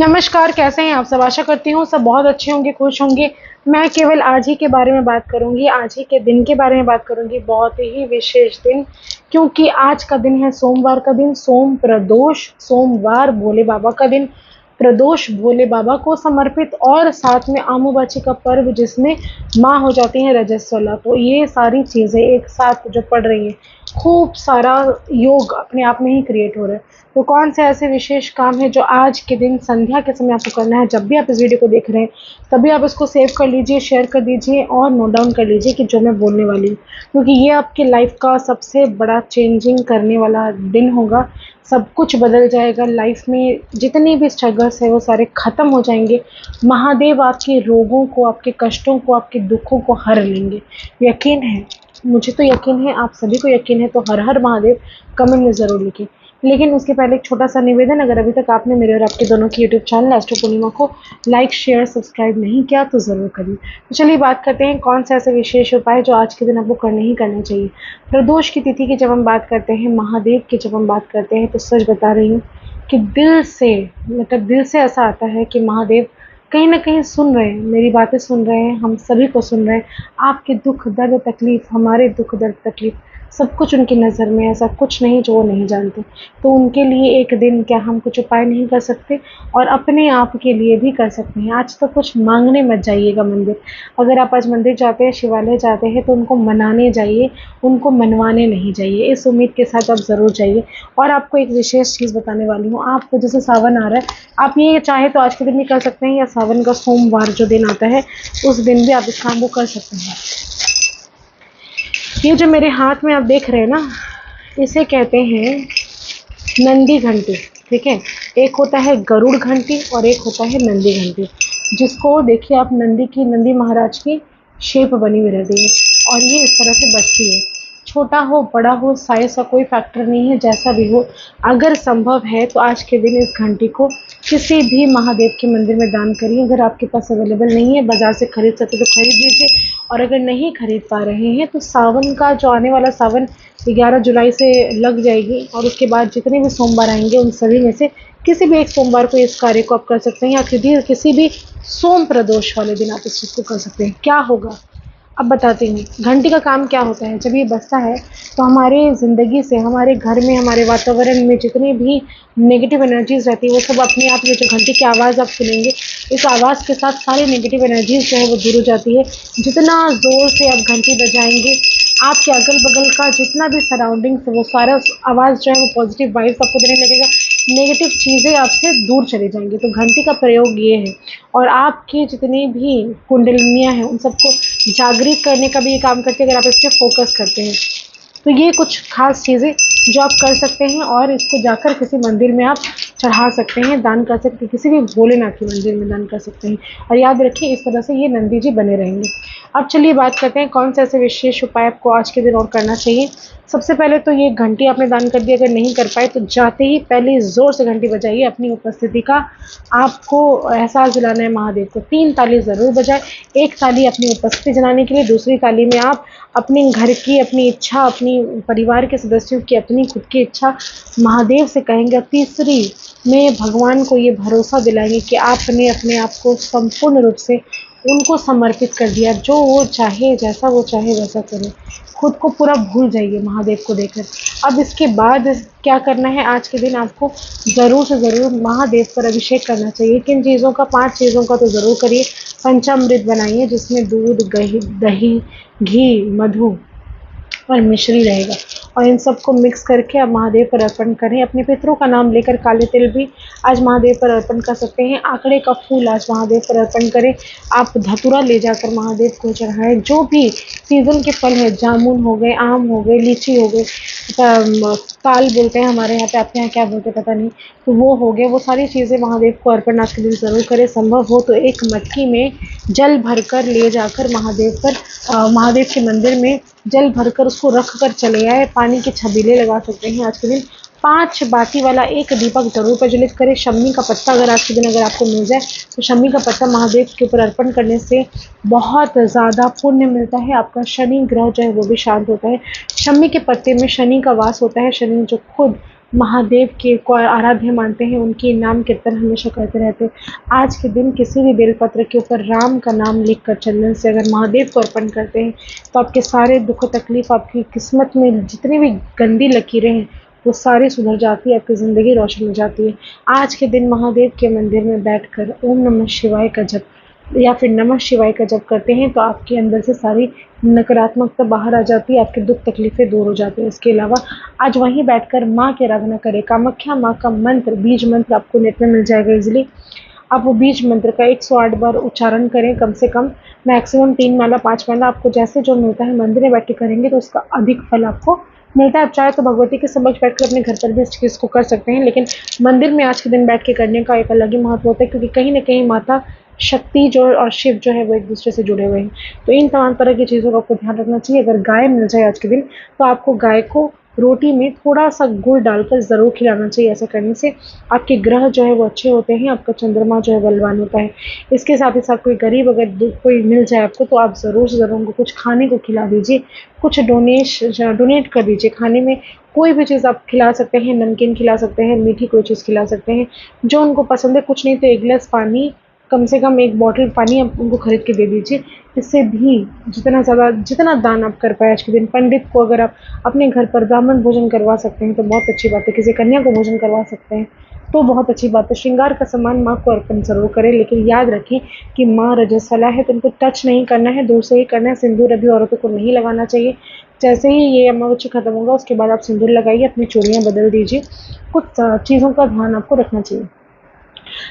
नमस्कार, कैसे हैं आप सब? आशा करती हूँ सब बहुत अच्छे होंगे, खुश होंगे। मैं केवल आज ही के बारे में बात करूँगी, आज ही के दिन के बारे में बात करूँगी, बहुत ही विशेष दिन, क्योंकि आज का दिन है सोमवार का दिन, सोम प्रदोष, सोमवार भोले बाबा का दिन, प्रदोष भोले बाबा को समर्पित और साथ में अमावस्या का पर्व जिसमें माँ हो जाती हैं रजस्वला। तो ये सारी चीज़ें एक साथ जो पड़ रही हैं, खूब सारा योग अपने आप में ही क्रिएट हो रहा है। तो कौन से ऐसे विशेष काम है जो आज के दिन संध्या के समय आपको करना है? जब भी आप इस वीडियो को देख रहे हैं तभी आप इसको सेव कर लीजिए, शेयर कर दीजिए और नोट डाउन कर लीजिए कि जो मैं बोलने वाली हूँ, क्योंकि ये आपकी लाइफ का सबसे बड़ा चेंजिंग करने वाला दिन होगा। सब कुछ बदल जाएगा लाइफ में, जितनी भी स्ट्रगल्स है वो सारे ख़त्म हो जाएंगे। महादेव आपके रोगों को, आपके कष्टों को, आपके दुखों को हर लेंगे। यकीन है, मुझे तो यकीन है, आप सभी को यकीन है, तो हर हर महादेव कमेंट में ज़रूर लिखें। लेकिन उसके पहले एक छोटा सा निवेदन, अगर अभी तक आपने मेरे और आपके दोनों की यूट्यूब चैनल एस्ट्रो पूर्णिमा को लाइक, शेयर, सब्सक्राइब नहीं किया तो ज़रूर करिए। तो चलिए बात करते हैं कौन से ऐसे विशेष उपाय जो आज के दिन आपको करने ही करने चाहिए। प्रदोष की तिथि की जब हम बात करते हैं, महादेव की जब हम बात करते हैं, तो सच बता रही हूँ कि दिल से, मतलब दिल से ऐसा आता है कि महादेव कहीं न कहीं सुन रहे हैं, मेरी बातें सुन रहे हैं, हम सभी को सुन रहे हैं। आपके दुःख, दर्द, तकलीफ़, हमारे दुःख, दर्द, तकलीफ़, सब कुछ उनकी नज़र में है, ऐसा कुछ नहीं जो वो नहीं जानते। तो उनके लिए एक दिन क्या हम कुछ उपाय नहीं कर सकते? और अपने आप के लिए भी कर सकते हैं। आज तो कुछ माँगने मत जाइएगा मंदिर। अगर आप आज मंदिर जाते हैं, शिवालय जाते हैं, तो उनको मनाने जाइए, उनको मनवाने नहीं जाइए। इस उम्मीद के साथ आप ज़रूर जाइए। और आपको एक विशेष चीज़ बताने वाली हूँ, आपको जैसे सावन आ रहा है, आप ये चाहे तो आज के दिन भी कर सकते हैं, या सावन का सोमवार जो दिन आता है, उस दिन भी आप इस काम को कर सकते हैं। ये जो मेरे हाथ में आप देख रहे हैं ना, इसे कहते हैं नंदी घंटी, ठीक है? एक होता है गरुड़ घंटी और एक होता है नंदी घंटी, जिसको देखिए आप, नंदी महाराज की शेप बनी हुई रहती है और ये इस तरह से बजती है। छोटा हो, बड़ा हो, साइज़ का कोई फैक्टर नहीं है, जैसा भी हो। अगर संभव है तो आज के दिन इस घंटी को किसी भी महादेव के मंदिर में दान करिए। अगर आपके पास अवेलेबल नहीं है, बाज़ार से खरीद सकते तो खरीद लीजिए, और अगर नहीं खरीद पा रहे हैं तो सावन का जो आने वाला सावन 11 जुलाई से लग जाएगी, और उसके बाद जितने भी सोमवार आएंगे उन सभी में से किसी भी एक सोमवार को इस कार्य को आप कर सकते हैं, या किसी भी सोम प्रदोष वाले दिन आप इस चीज़ को कर सकते हैं। क्या होगा अब बताती हूँ। घंटी का काम क्या होता है, जब ये बजता है तो हमारे ज़िंदगी से, हमारे घर में, हमारे वातावरण में जितनी भी नेगेटिव एनर्जीज़ रहती है वो सब अपने आप, ये जो घंटी की आवाज़ आप सुनेंगे, इस आवाज़ के साथ सारी नेगेटिव एनर्जीज़ जो है वो दूर हो जाती है। जितना ज़ोर से आप घंटी बजाएंगे, आपके अगल बगल का जितना भी सराउंडिंग्स है वो सारा आवाज़ जो है वो पॉजिटिव वाइब्स आपको देने लगेगा, नेगेटिव चीज़ें आपसे दूर चली जाएंगी। तो घंटी का प्रयोग ये है, और आपकी जितनी भी कुंडलिनियाँ हैं उन सबको जागृत करने का भी ये काम करती है, अगर आप इस पर फोकस करते हैं। तो ये कुछ खास चीज़ें जो आप कर सकते हैं, और इसको जाकर किसी मंदिर में आप चढ़ा सकते हैं, दान कर सकते हैं, किसी भी भोलेनाथ के मंदिर में दान कर सकते हैं। और याद रखिए, इस तरह से ये नंदी जी बने रहेंगे। अब चलिए बात करते हैं कौन से ऐसे विशेष उपाय आपको आज के दिन और करना चाहिए। सबसे पहले तो ये घंटी आपने दान कर दी, अगर नहीं कर पाए तो जाते ही पहले ज़ोर से घंटी बजाइए, अपनी उपस्थिति का आपको एहसास दिलाना है महादेव को। 3 ताली ज़रूर बजाएं। एक ताली अपनी उपस्थिति जनाने के लिए, दूसरी ताली में आप अपने घर की, अपनी इच्छा, अपनी परिवार के सदस्यों की, अपनी खुद की इच्छा महादेव से कहेंगे। तीसरी में भगवान को ये भरोसा दिलाएंगे कि आपने अपने आप को संपूर्ण रूप से उनको समर्पित कर दिया, जो वो चाहे, जैसा वो चाहे वैसा करें। खुद को पूरा भूल जाइए महादेव को देकर। अब इसके बाद क्या करना है, आज के दिन आपको ज़रूर से ज़रूर महादेव पर अभिषेक करना चाहिए। किन चीज़ों का? 5 चीज़ों का तो ज़रूर करिए। पंचामृत बनाइए, जिसमें दूध, दही, घी, मधु और मिश्री रहेगा, और इन सबको मिक्स करके आप महादेव पर अर्पण करें। अपने पितरों का नाम लेकर काले तिल भी आज महादेव पर अर्पण कर सकते हैं। आंकड़े का फूल आज महादेव पर अर्पण करें। आप धतूरा ले जाकर महादेव को चढ़ाएं। जो भी सीज़न के फल हैं, जामुन हो गए, आम हो गए, लीची हो गई, ताल बोलते हैं हमारे यहाँ पे, आपके यहाँ क्या बोलते हैं पता नहीं, तो वो हो गए। वो सारी चीज़ें महादेव को अर्पण आज के दिन ज़रूर करें। संभव हो तो एक मटकी में जल भरकर ले जाकर महादेव के मंदिर में जल भरकर उसको रख कर चले आए। पानी के छबीले लगा सकते हैं आज के दिन। 5 बाती वाला एक दीपक जरूर प्रज्वलित करें। शम्मी का पत्ता अगर आज के दिन अगर आपको मिल जाए तो शम्मी का पत्ता महादेव के ऊपर अर्पण करने से बहुत ज़्यादा पुण्य मिलता है। आपका शनि ग्रह जो है वो भी शांत होता है। शम्मी के पत्ते में शनि का वास होता है। शनि जो खुद महादेव के को आराध्य मानते हैं, उनकी नाम कीर्तन हमेशा करते रहते हैं। आज के दिन किसी भी बेलपत्र के ऊपर राम का नाम लिखकर चंदन से अगर महादेव को अर्पण करते हैं तो आपके सारे दुख तकलीफ, आपकी किस्मत में जितनी भी गंदी लकीरें हैं वो सारी सुधर जाती है, आपकी ज़िंदगी रोशन हो जाती है। आज के दिन महादेव के मंदिर में बैठकर ओम नमः शिवाय का जप या फिर नमः शिवाय का जप करते हैं तो आपके अंदर से सारी नकारात्मकता बाहर आ जाती है, आपकी दुख तकलीफें दूर हो जाती हैं। इसके अलावा आज वहीं बैठकर माँ की आराधना करें। कामाख्या माँ का मंत्र, बीज मंत्र आपको नेट में मिल जाएगा इजीली। आप वो बीज मंत्र का 108 बार उच्चारण करें, कम से कम मैक्सिमम 3 माला 5 माला, आपको जैसे जो मिलता है मंदिर में बैठ के करेंगे तो उसका अधिक फल आपको मिलता है। आप चाहे तो भगवती के समक्ष बैठकर अपने घर पर भी इस चीज़ को कर सकते हैं, लेकिन मंदिर में आज के दिन बैठ के करने का एक अलग ही महत्व होता है, क्योंकि कहीं ना कहीं माता शक्ति जो और शिव जो है वो एक दूसरे से जुड़े हुए हैं। तो इन तमाम तरह की चीज़ों का आपको ध्यान रखना चाहिए। अगर गाय मिल जाए आज के दिन तो आपको गाय को रोटी में थोड़ा सा गुड़ डालकर ज़रूर खिलाना चाहिए। ऐसा करने से आपके ग्रह जो है वो अच्छे होते हैं, आपका चंद्रमा जो है बलवान होता है। इसके साथ ही साथ कोई गरीब अगर कोई मिल जाए आपको तो आप ज़रूर से ज़रूर उनको कुछ खाने को खिला दीजिए, कुछ डोनेट कर दीजिए। खाने में कोई भी चीज़ आप खिला सकते हैं, नमकीन खिला सकते हैं, मीठी कोई चीज़ खिला सकते हैं जो उनको पसंद है। कुछ नहीं तो 1 गिलास पानी, कम से कम 1 बॉटल पानी आप उनको खरीद के दे दीजिए। इससे भी जितना दान आप कर पाए आज के दिन, पंडित को अगर आप अपने घर पर ब्राह्मण भोजन करवा सकते हैं तो बहुत अच्छी बात है। किसी कन्या को भोजन करवा सकते हैं तो बहुत अच्छी बात है। श्रृंगार का सामान माँ को अर्पण ज़रूर करें, लेकिन याद रखें कि माँ रजस्वला है तो उनको टच नहीं करना है, दूर से ही करना है। सिंदूर अभी औरतों को नहीं लगाना चाहिए। जैसे ही ये अमावस्या खत्म होगा उसके बाद आप सिंदूर लगाइए, अपनी चूड़ियाँ बदल दीजिए। कुछ चीज़ों का ध्यान आपको रखना चाहिए।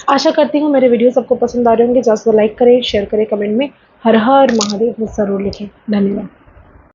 आशा करती हूँ मेरे वीडियोस आपको पसंद आ रहे होंगे। ज़्यादा से लाइक करें, शेयर करें, कमेंट में हर हर महादेव ज़रूर लिखें। धन्यवाद।